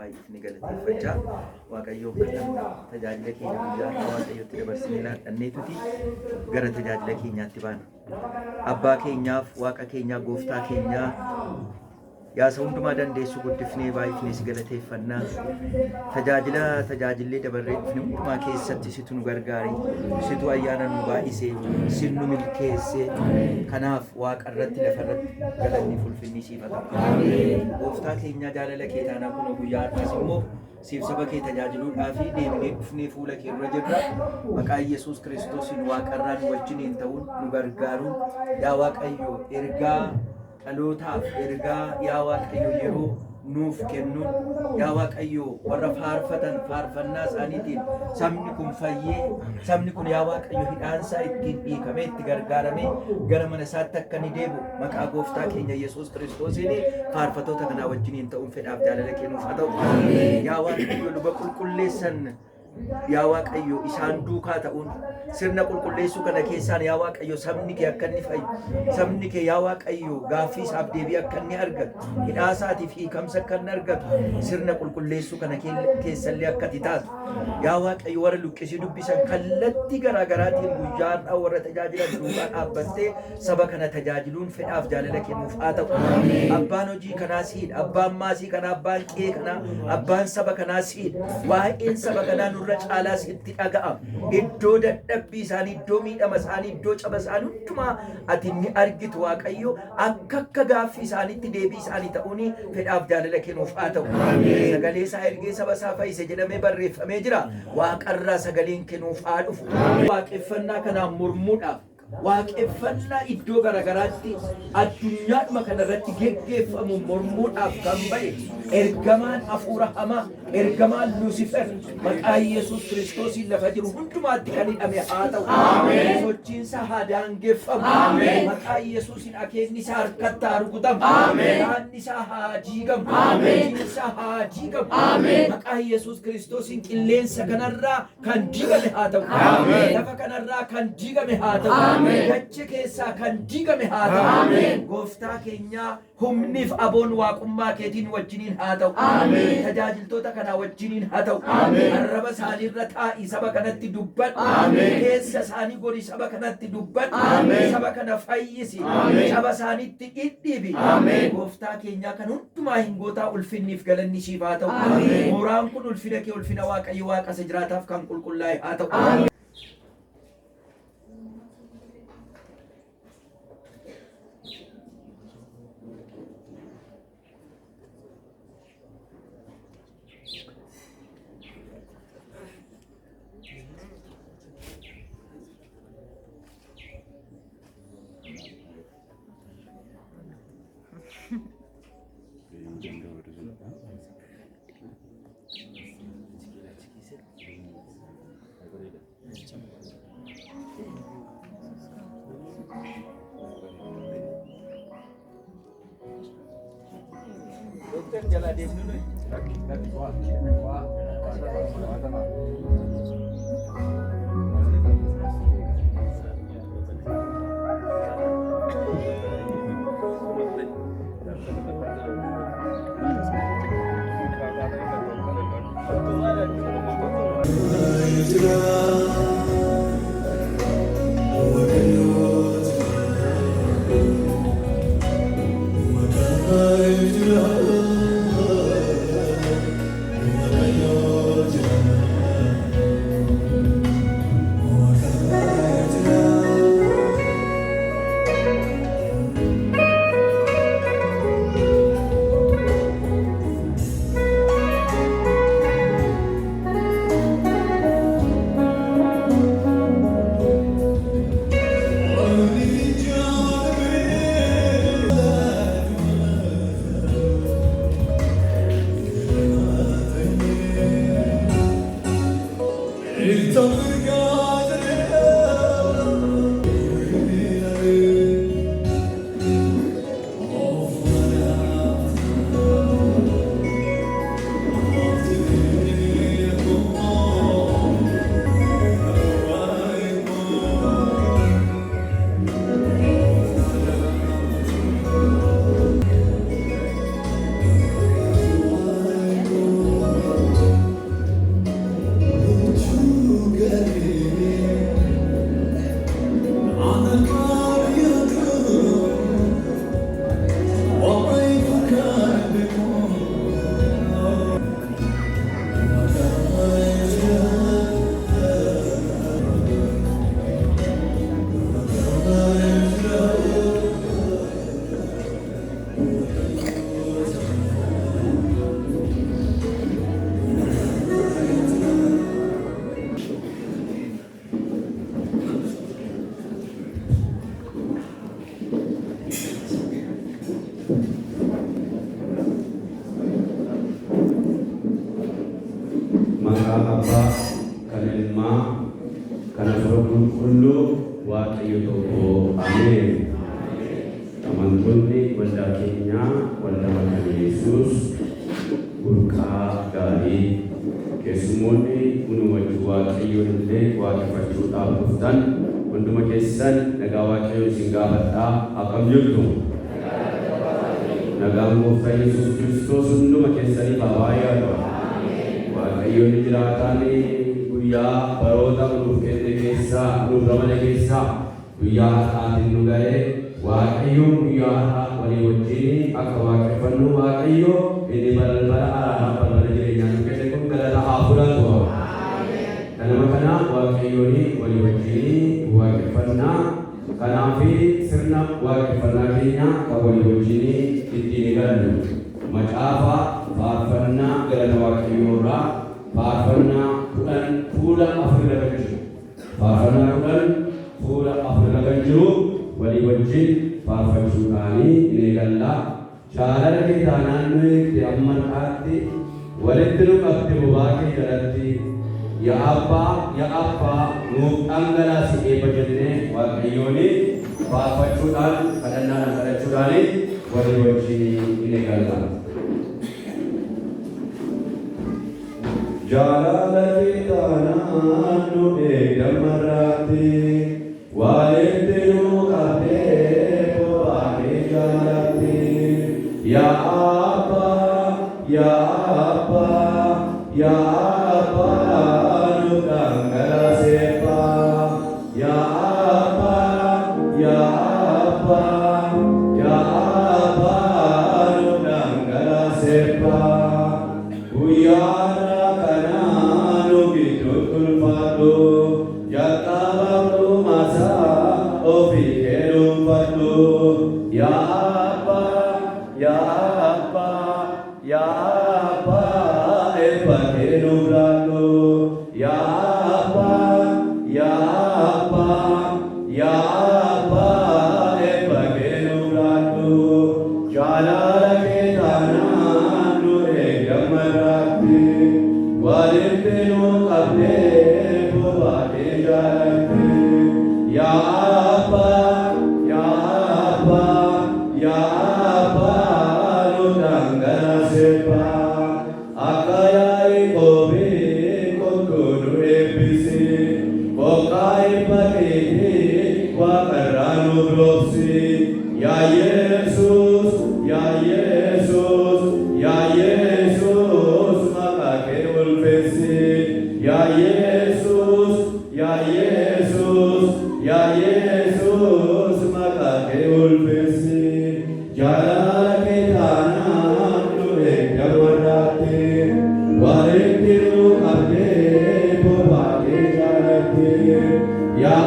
baay'ifni galateeffachaa Waaqayyoof kadhannaa tajaajila keenya guyyaa Waaqayyootti dabarsinee laadhanneetuti gara tajaajila keenyaatti baana. Abbaa keenyaaf Waaqa keenyaa Gooftaa keenyaa yaasa hundumaa dandeessu guddifnee baay'ifnee si galateeffannaa. Tajaajillee dabarreeffne hundumaa keessatti situ nu gargaari, situ ayyaana nu baay'isee, sin nu milkeessee. Kanaaf Waaqa irratti lafa irratti galanni ulfinni siif haa ta'u. Gooftaa keenyaa jaalala kee taanaa kun guyyaa har'as immoo siif saba kee tajaajiluudhaaf deemnee dhufnee fuula kee dura jirra. Maqaa Yesuus Kiristoosiin Waaqarraa nu wajjiniin ta'uun nu gargaaruun yaa Waaqayyo ergaa dhalootaaf ergaa yaa Waaqayyo yeroo nuuf kennuun yaa Waaqayyo warra faarfatan faarfannaa isaaniitiin sabni kun fayyee sabni kun yaa Waaqayyo hidhaansaa ittiin hiikamee itti gargaaramee gara mana isaatti akka ni deebi'u maqaa Gooftaa keenya Yesuus Kiristoosiin faarfattoota kanaa wajjiniin ta'uun fedhaaf jaalala kennuuf haa ta'u. Yaa Waaqayyo luba qulqulleessan yaa Waaqayyo isaan duukaa ta'uun sirna qulqulleessuu kana keessaan yaa Waaqayyo sabni kee akka inni fayyu sabni kee yaa Waaqayyo gaaffii isaaf deebii akka inni argatu hidhaasaatiif hiikamsa akka inni argatu sirna qulqulleessuu kana keessallee akka ati taatu yaa Waaqayyo warra luqqisii dubbisan kallattii garaagaraatiin guyyaa har'aa warra tajaajilan duukaa dhaabbattee saba kana tajaajiluun fedhaaf jaalala kennuuf haa ta'u. Abbaan hojii kanaa siidha, abbaan maasii kanaa, abbaan qe'ee kanaa, abbaan saba kanaa siidha. Waa'een saba kanaa irra caalaas itti dhaga'ama. Iddoo dadhabbii isaanii, iddoo miidhama isaanii, iddoo caba isaanii hundumaa ati ni argitu Waaqayyo akka gaaffii isaaniitti deebii isaanii ta'uun fedhaaf jaalala kennuuf haa ta'u. Sagalee isaa ergee saba isaa fayyise jedhamee barreeffamee jira. Waaqarraa sagaleen kennuuf haa dhufu. Waaqeffannaa kanaan mormuudhaaf waaqeffannaa iddoo garagaraatti addunyaadhuma kanarratti geggeeffamu mormuudhaaf kan ba'e ergamaan hafuura hamaa ergamaan Luusifer maqaa Yesuus Kiristoosiin lafa jiru hundumaatti kan hidhame haa ta'u. Sochiinsa haa daangeffamu. Maqaa Yesuusiin akeekni isaa harkatti haa rukutamu. Dhaanni isaa haa jiigamu. Hojiin isaa haa jiigamu. Maqaa Yesuus Kiristoosiin qilleensa kanarraa kan diigame haa ta'u. Lafa kanarraa kan diigame haa ta'u. Dachee keessaa kan diigame haa ta'u. Gooftaa keenyaa humniif aboon waaqummaa keetiin wajjiniin haa ta'u. Tajaajiltoota kanaa wajjiniin haa ta'u. Arraba isaanii irra taa'ii saba kanatti dubbadhu. Keessa isaanii godhi saba kanatti dubbadhu. Saba kana fayyisi. Caba isaaniitti dhidhiibi. Gooftaa keenyaa kan hundumaa hin gootaa ulfinniif galanni siif haa ta'u. Mooraan kun ulfina kee ulfina Waaqayyo Waaqa isa jiraataaf kan qulqullaa'e haa ta'u. Dokter jalan dia dulu. Kaki kuat. Abba kan Ilmaa kan Hafuura Qulqulluu Waaqayyo tokko. Ameen. Amantoonni waldaa keenyaa waldaa Maqaan Yesuus burqaa gaarii keessumoonni hunumatu Waaqayyoon illee waaqeffachuudhaaf dhuftan hunduma keessan nagaa Waaqayyoo isin gaafadhaa. Akkam jirtu? Nagaan Gooftaa Yesuus Kiristoos hunduma keessaniif haa baay'atu. Waaqayyoon jiraataan guyyaa baroota nuuf kenne keessaa nuuf ramade keessaa guyyaa har'aatiin nu ga'e. Waaqayyoon guyyaa har'aa walii wajjin akka waaqeffannu Waaqayyo inni balbala araaraaf balbala jireenyaa nu kenne kun galata haa fudhatu. Kanuma kana Waaqayyoon walii wajjin waaqeffannaa. Kanaafi sirna waaqeffannaa keenya kan walii wajjin ittiin eegallu macaafa faarfannaa galata Waaqayyoo irraa faarfannaa 10 fuula 4 kan jiru faarfannaa 10 fuula 4 kan jiru walii wajjin faarfachuudhaan ni eegalla. Jaalala kee taanaan nuyi amma har'aatti walitti nu qabde bobaa kee jalatti yaa abbaa nuuf dhangalaasi eebba jennee Waaqayyoon faarfachuudhaan kadhannaadhaan kadhachuudhaan walii wajjin ni eegalla. Jaalala kee taanaan nu eegdamarraatti walitti nu qabde bobaa kee jalatti yaa abbaa nu dhangalaaseeffa yaa abbaa nu dhangalaaseeffa guyyaana kanaa nu gidduutti ulfaadhu jalqabaaf dhumasaa ofii kee dhuunfadhu yaa abbaa eebba kee nuuf laadhu yaa abbaa eebba kee nuuf laadhu jaalala kee taanaan nu eegdamarraatti walitti nu qabdee bobaa kee jalatti yaa abbaa nu dhangalaaseeffa akka Yaaqoobii kokkoo nu eebbisi bokkaa eebba keetii waaqarraa nuuf roobsi yaa Yesuus maqaa kee ulfeessi yaa Yesuus maqaa kee ulfeessi jaalala kee taanaan nu eegdamarraatti walitti nu qabdee bobaa kee jalatti yaa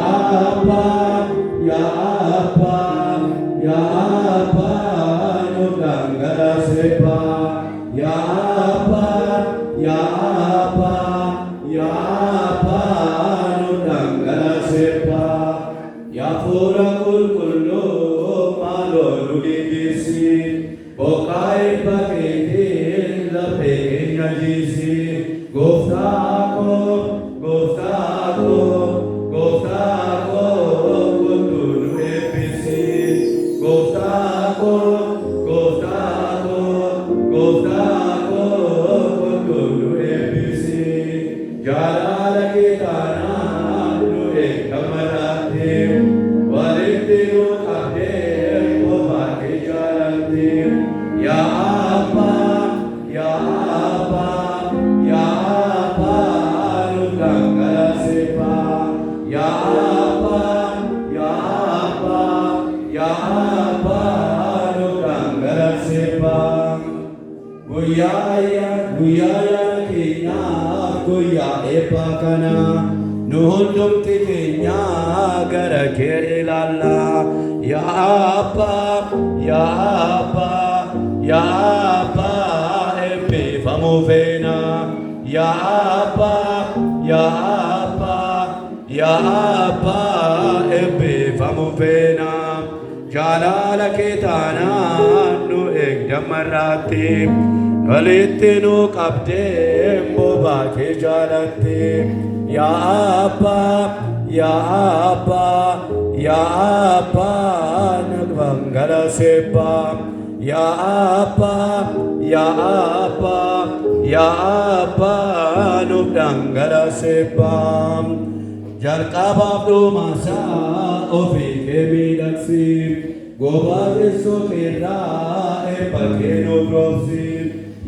abbaa nu dhangalaaseeffa yaa abbaa nu dhangalaaseeffa yaa Hafuura Qulqulluu maaloo nu geggeessi bokkaa eebba keetiin lafee keenya jiisi gooftaa koo kottuu nu eebbisi gooftaa koo kottuu nu eebbisi jaalala kee taanaan nu eegdamarraatti walitti nu qabdee bobaa kee jalatti yaa abbaa nu dhangalaaseeffa yaa abbaa nu dhangalaaseeffa guyyaa keenyaa guyyaa eebba kana nu hundumti keenya gara kee ilaalla yaa abbaa eebbifamuu feena yaa abbaa eebbifamuu feena jaalala kee taanaan nu eegdamarraatti walitti nu qabdee bobaa kee jaalatte yaa Abbaa yaa Abbaa yaa Abbaa nagvangala sebbaa yaa Abbaa yaa Abbaa yaa Abbaa nugdangala sebbaa jalqabaaf dhumasaa ofii kee miidhagsi gobaa keessoo keerraa eebba kee nuuf roobsi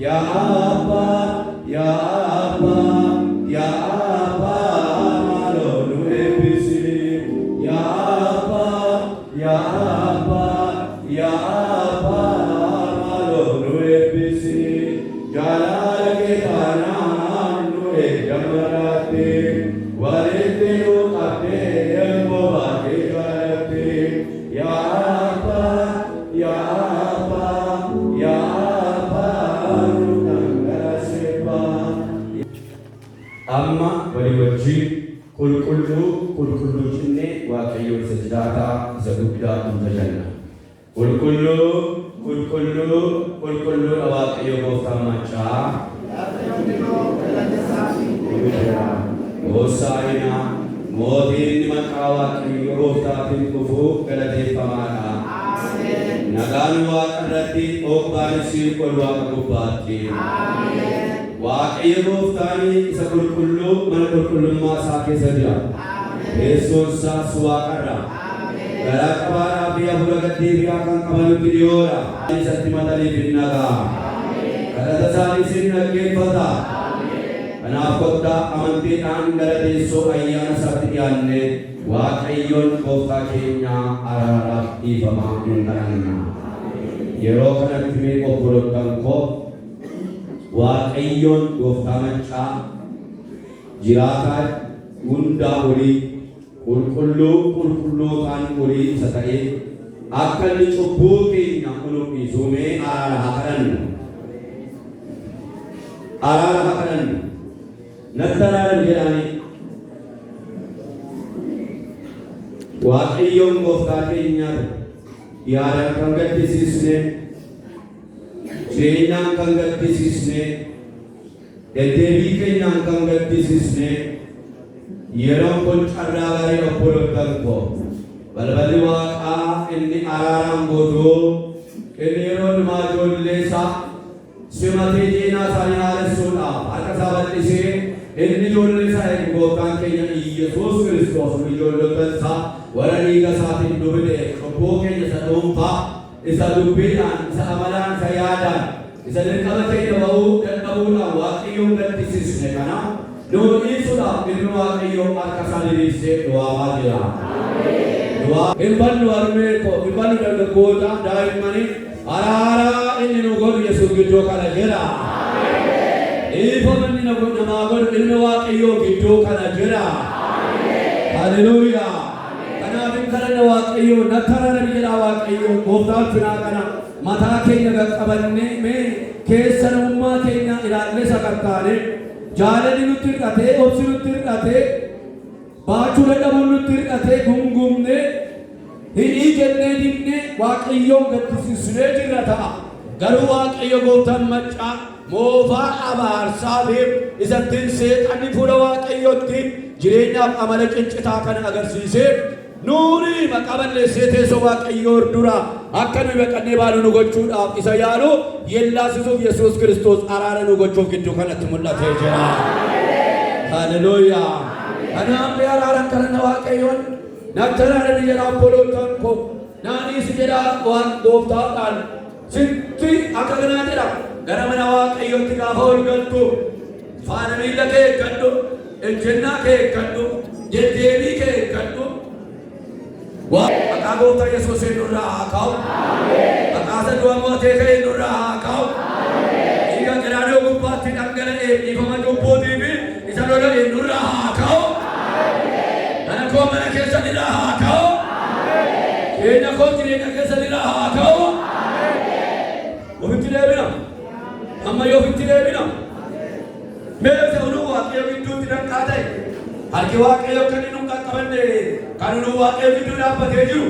yaa Abbaa yaa Abbaa yaa Abbaa maaloo nu eebbisi yaa Abbaa yaa Abbaa yaa Abbaa maaloo nu eebbisi jaalala kee taanaan nu eeggamaraate walitti nu qabdee bobaa kee jaalatte yaa Abbaa yaa Abbaa yaa Abbaa nu dhangalasebbaa. Amma walii wajjin qulqulluu jennee Waaqayyoon isa jiraataa isa guddaa nu tajaajila. Qulqulluudha Waaqayyo gooftaan maccaa. Hoosaa'ina mootiin maqaa Waaqayyo gooftaatiin dhufu galateeffamaadha. Nagaan Waaqa irratti obbaanis ol Waaqa gubbaatti. Waaqayyo gooftaan isa qulqulluu mana qulqullummaa isaa keessa jira. Teessoon isaas Waaqarra. Garaa qabaadhaa fi hafuura gaddeebi'aa kan qabanutti dhiyoodha. Isatti mataliif hin nagaa. Kadhata isaaniis hin dhaggeeffata. Kanaaf kottaa amantiidhaan gara teessoo ayyaana isaatti dhiyaanne Waaqayyoon gooftaa keenya araaraaf dhiifamaa hin kadhanna. Yeroo kanatti mee obbolottan koo Waaqayyoon gooftaa maccaa jiraataa hundaa olii qulqullootaan olii isa ta'e akka inni cubbuu keenya dhiisumee araara haa kadhannu. Araara haa kadhannu. Natti araaran jedhanii Waaqayyoon gooftaa keenya yaadaan kan gaddisiisne jireenyaan kan gaddisiisne deddeebii keenyaan kan gaddisiisne yeroon kun carraa gaarii obbolottan koo balballi Waaqaa inni araaraan godhuu inni yeroo dhumaa ijoollee isaa simatee jeenaa isaanii haaressuudhaaf harka isaa bal'isee inni ijoollee isaa eegu gooftaan keenya Iyesuus Kiristoos ijoollottan isaa warra dhiiga isaatiin dubne cubbuu keenya isa dhuunfaa isa dubbiidhaan isa amalaan isa yaadaan isa dirqama keenya ba'uu dadhabuudhaan Waaqayyoon gaddisiisne kana nuu dhiisuudhaaf ilmi Waaqayyoo harka isaa diriirsee du'aamaa jira. Ilmannu harmee koo ilmannu dargaggoota daa'immanii araaraa inni nu godhu Yesuus gidduu kana jira. Dhiifama inni namaa godhu ilmi Waaqayyoo gidduu kana jira. Haleluuyaa. Kanaaf hin kadhanne Waaqayyoo natti araarami jedha Waaqayyoo gooftaan finaa kana mataa keenya qaqqabannee mee keessa namummaa keenya ilaallee sakartaane jaalalli nutti hir'atee obsi nutti hir'atee baachuu dadhabuun nutti hir'atee gungumnee hidhii jennee dinnee Waaqayyoon gaddisiisnee jirra ta'a. Garuu Waaqayyo gooftaan maccaa moofaa abaarsaa fi isattiin seexanni fuula Waaqayyootti jireenyaaf amala cincitaa kana agarsiisee nuuni maqaa balleessee teessoo Waaqayyoo dura akka nuyi baqannee baanu nu gochuudhaaf isa yaalu yellaasisuuf Yesuus Kiristoos araara nu gochuuf gidduu kanatti mul'atee jira. Haleluuyaa. Kanaaf araaran kadhanna Waaqayyoon natti araarami jedha obbolootaan koo naaniis jedha waan gooftaadhaan sitti akka kanaa jedha gara mana Waaqayyootti gaafa ol galtu faana miila kee eeggadhu ejjennaa kee eeggadhu deddeebii kee eeggadhu. Maqaa gooftaa Yesuus nurraa haa ka'u. Maqaa isa du'a mootee ka'e nurraa haa ka'u. Dhiiga galaanoo gubbaatti dhangala'ee dhiifama cubbuutii fi isa lola'e nurraa haa ka'u. Mana koo mana keessa nurraa haa ka'u. Jireenya koo jireenya keessa nurraa haa ka'u. Ofitti deebina. Amma yoo ofitti deebina. Mee isa unu Waaqayyo gidduutti danqaa ta'e. Harki Waaqayyo kan inni nu qaqqabanne kan nu Waaqayyo gidduu dhaabbatee jiru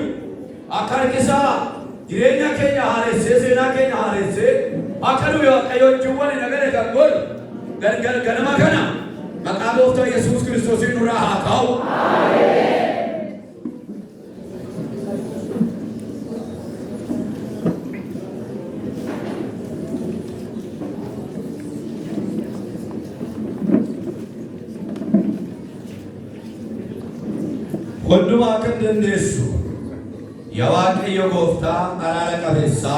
akka harki isaa jireenya keenya haaressee seenaa keenya haaressee Akanu yo ayo juwani nagare kangol ganama kana makabo to Yesus Kristus nura hakau. Amen. Konduma akan dendesu Yawaqiyyo gooftaa araara qabeessa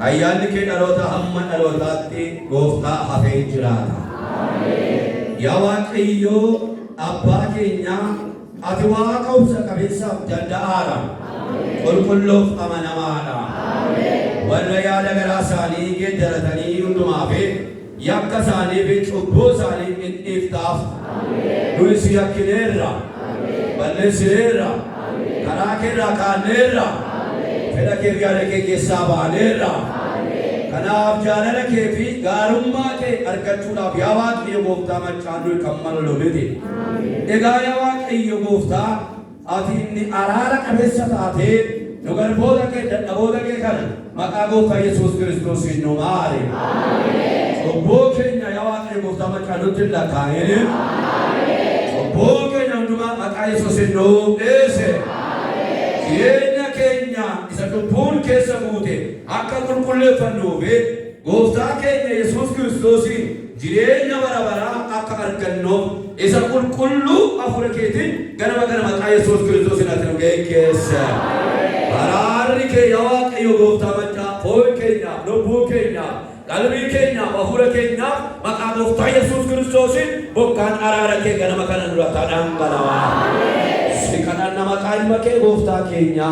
ayyaanni kee dhaloota hamma dhalootaatti gooftaa hafee jiraata. Ameen. Yawaqiyyo abbaa keenya ati waaqa obsa qabeessaaf danda'aadha. Qulqulloof amanamaadha. Warra yaada garaa isaanii geeddaratanii hundumaaf yakka isaaniif cubbuu isaanii dhiiftaaf nuyi si yakkineerra. Balleessineerra karaa keerraa kaanneerra fedha kee yaada kee keessaa baaneerra kanaaf jaalala kee fi gaarummaa kee argachuudhaaf yaa Waaqayyo gooftaa machaanuu kan malu miti. Egaa yaa Waaqayyo gooftaa ati inni araara qabeessa taatee nu garboota kee dadhaboota kee kana maqaa gooftaa Yesuus Kiristoosiin nu maari. Cubbuu keenya yaa Waaqayyo gooftaa machaanuutti hin lakkaa'in. Maka Yesus induk ese, Kenya Kenya, isa kubun kesa mute, akka kulkulle fannuve, gooftaa Kenya Yesus Kiristoosiin jireenya bara akka argannu isa kulkullu afura keetiin ganama maqaa Yesus Kiristoosiin ati nu geessa. Araarri kee yaa Waaqayyo gooftaa machaa foon keenya, lubbuu keenya, qalbii keenya, afura keenya maqaa gooftaa Yesus Kiristoosiin bokkaan araara kee ganama kana dura dhangala'a. Si kadhanna maqaa ilma kee gooftaa keenya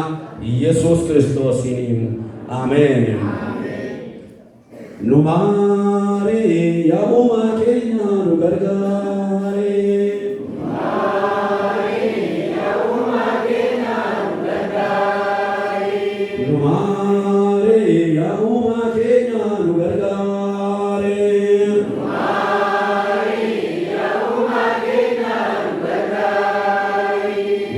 Yesus Kiristoosiin. Ameen. Nu maari yaa uumaa keenya nu gargaare. Nu maari yaa uumaa keenya nu gargaare.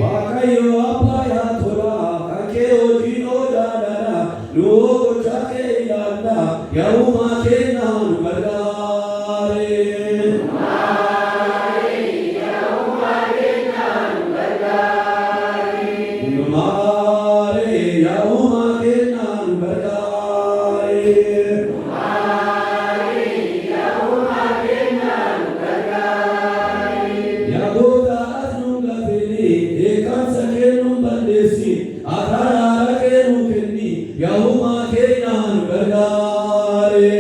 Waaqayyo abbaa yaa tola kakee hojii noo jaalala nu gocha kee ilaalla yaa uumaa keenya nu gargaare. Nu maari yaa uumaa keenya nu gargaare. Yaa goota as nu gafeli eekamsa kee nu balleessi araara kee nu kenni yaa uumaa keenya nu gargaare.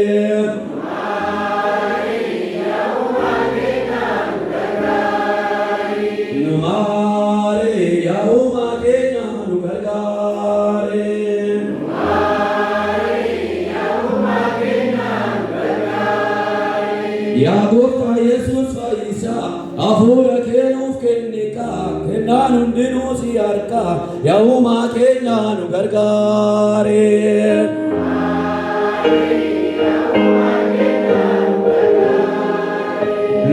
Nu maari yaa uumaa keenya nu gargaare. Yaa gooftaa Yesuus fayyisaa hafuura kee nuuf kennita kennaan hundinuu si harka yaa uumaa keenya nu gargaare.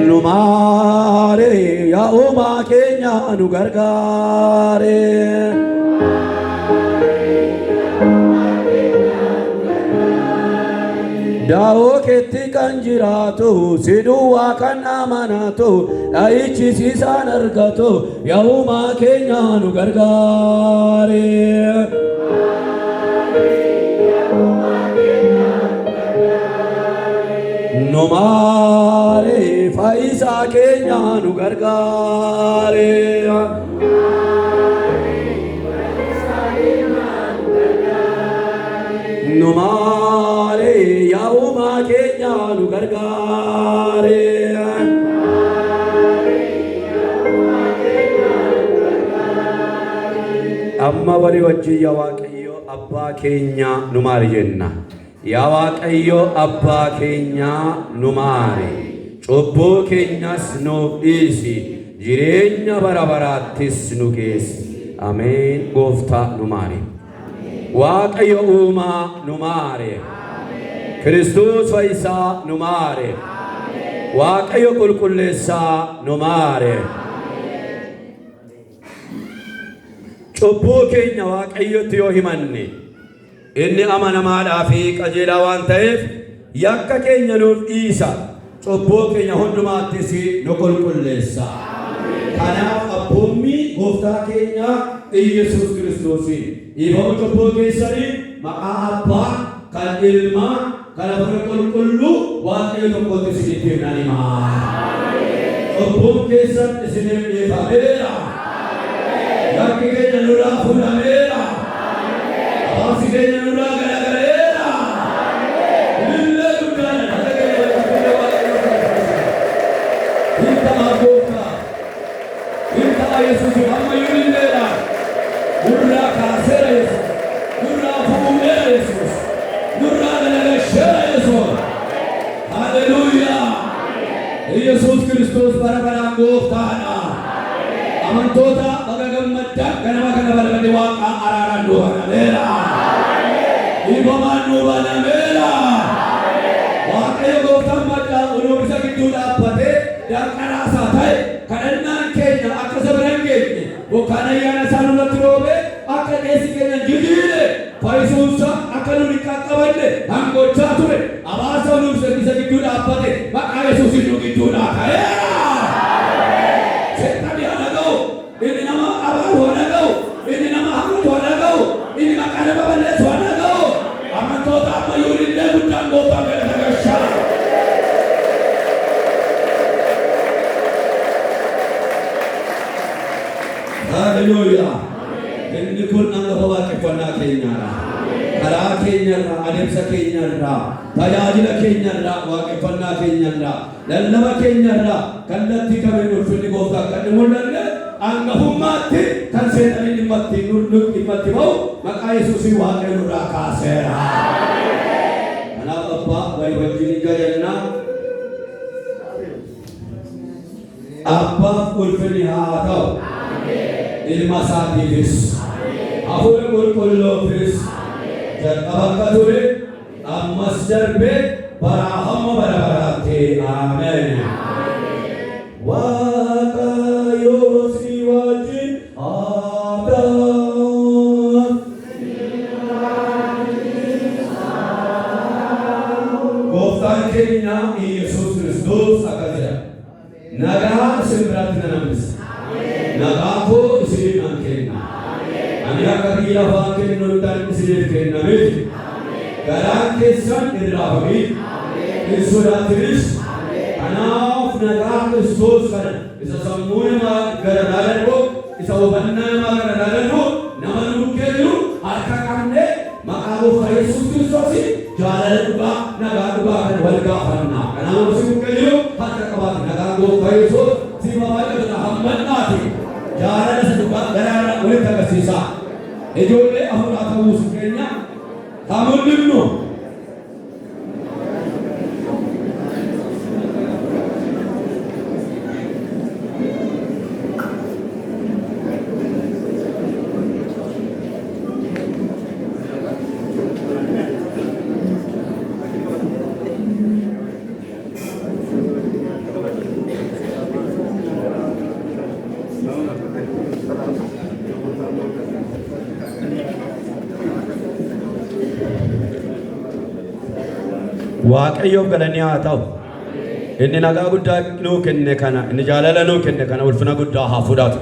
Nu maari yaa uumaa keenya nu gargaare. Daawoo keetti kan jiraatu si duwwaa kan amanatu dha'ichi isaan argatu yaa uumaa keenya nu gargaare. Nu maari fayyisaa keenya nu gargaare. Nu maari yaa uumaa keenya nu gargaare. Amma walii wajjin yaa Waaqayyo abbaa keenya nu maari jenna. Yaa Waaqayyo abbaa keenya nu maari. Cubbuu keenyas nuuf dhiisi. Jireenya bara baraattis nu geessi. Ameen. Gooftaa nu maari. Waaqayyo uumaa nu maari. Kiristoos fayyisaa nu maari. Waaqayyo qulqulleessaa nu maari. Cubbuu keenya Waaqayyotti yoo himanne inni amanamaadhaa fi qajeelaa waan ta'eef yakka keenya nuuf dhiisa, cubbuu keenya hundumaattis nu qulqulleessa. Kanaaf abboommi gooftaa keenya Yesuus Kiristoos dhiifama cubbuu keessanii maqaa Abbaa, kan Ilmaa, kan Hafuura Qulqulluu Waaqayyo tokkotti isinitti himnan himaa. Cubbuun keessan isiniif dhiifameera. Yakki keenya nurraa fuudhameera. Hawaasi keenya nurraa garagaleera. Illee guddaadha. Dhala keenya walqaqqabee Waaqayyo tokkotti. Hiikaa gooftaa. Hiikaa Yesuus ammayyuu illeedha. Nurraa kaaseera Yesuus. Nurraa fuudheera Yesuus. Nurraa galagasheera Yesuus. Haleluuyaa. Yesuus Kiristoos bara baraan gooftaadha. Amantoota baga gammaddan ganama kana balbala Waaqaa araaraan nu banameera. Dhiifamaan nu banameera. Waaqayyo gooftaan maddaa uluu isa gidduu dhaabbatee danqaraasaa ta'e kadhannaan keenya akka isa bira hin geenye bokkaan ayyaana isaa nurratti roobee akka dheessi keenya jigiile fayyisuunsa akka nuun hin qaqqabanne hangochaa ture. Abaasa uluu isa gidduu dhaabbate maqaa Yesuusin nu gidduudhaa ka'eera. Seetaan yaa dhaga'u, inni nama abaaru haa dhaga'u, inni nama hammatu haa dhaga'u, inni maqaa nama balleessu haa dhaga'u. Amantoota ammayyuu illee guddaan gooftaan galata galchaa. Haleluuyaa. Inni kun hangafa waaqeffannaa keenyaadha. Karaa keenyarraa, adeemsa keenyarraa, tajaajila keenyarraa, waaqeffannaa keenyarraa, lallaba keenyarraa kallattii kamiin ulfinni gooftaa akka inni mul'anne hangafummaatti kan seexaniin dhimmatti ba'u maqaa Yesuusii Waaqayyo nurraa kaaseera. Kanaaf abbaa walii wajjin jajannaa. Abbaaf ulfinni haa ta'u. Ilma isaatiifis Hafuura Qulqulluufis jalqaba akka ture ammas darbee baraa hamma bara baraatti. Ameen. Waaqayyo si wajjin haa ta'u. Gooftaan keenya Yesuus Kiristoos akka jedha, nagaa isin biratti nan hambisa. Nagaa koo isiniif kenna. Ani akka biyya lafaa kennuudhaan isiniif kennameti. Garaan keessan hin raafamin, hin sodaatinis. Kanaaf nagaa Kiristoos kana isa sammuu namaa gara laalannu, isa hubannaa namaa gara laalannu nama nuuf kennu harka qabne maqaa gooftaa Yesuus Kiristoos jaalala dhugaa, nagaa dhugaa kan wal gaafannaa. Kanaaf si kennu harka qabaate nagaa gooftaa Yesuus sifa baay'ata hammannaati. Jaalala isa dhugaa garaarraa walitti agarsiisa. Ijoollee afuraa ta'uu keenya haa mul'ifnu. Waaqayyoof galanni haa ta'u. Inni nagaa guddaa nuu kenne kana, inni jaalala nuu kenne kana ulfina guddaa haa fudhatu.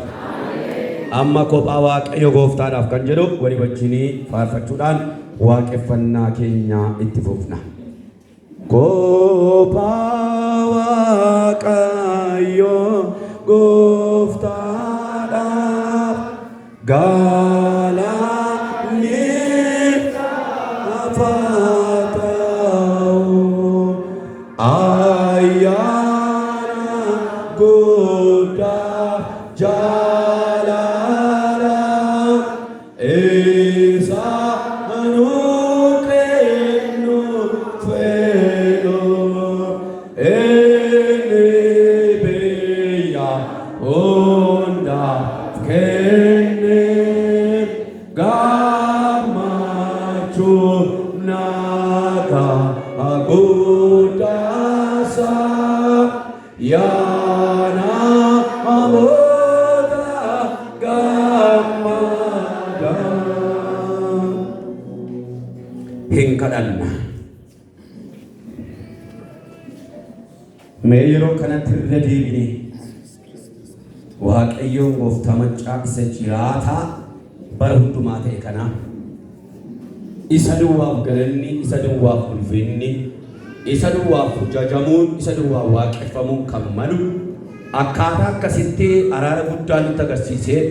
Amma kophaa Waaqayyo gooftaadhaaf kan jedhu walii wajjin faarfachuudhaan waaqeffannaa keenya itti fufna. Kophaa Waaqayyo gooftaadhaaf galanni haa ayana goda jalala esa anukenu felo elebeya onda kene gamachu naga agoda yana amoda gamada kadhanna. Mee yeroo kanatti irra deebine Waaqayyoon gooftaa maccaa isa jiraataa bara hundumaa ta'e kana isa duwwaaf galanni, isa duwwaaf ulfinni, isa duwwaaf jajamuun, isa duwwaaf waaqeffamuun kan malu akkaataa akkasitti araara guddaa nutti agarsiisee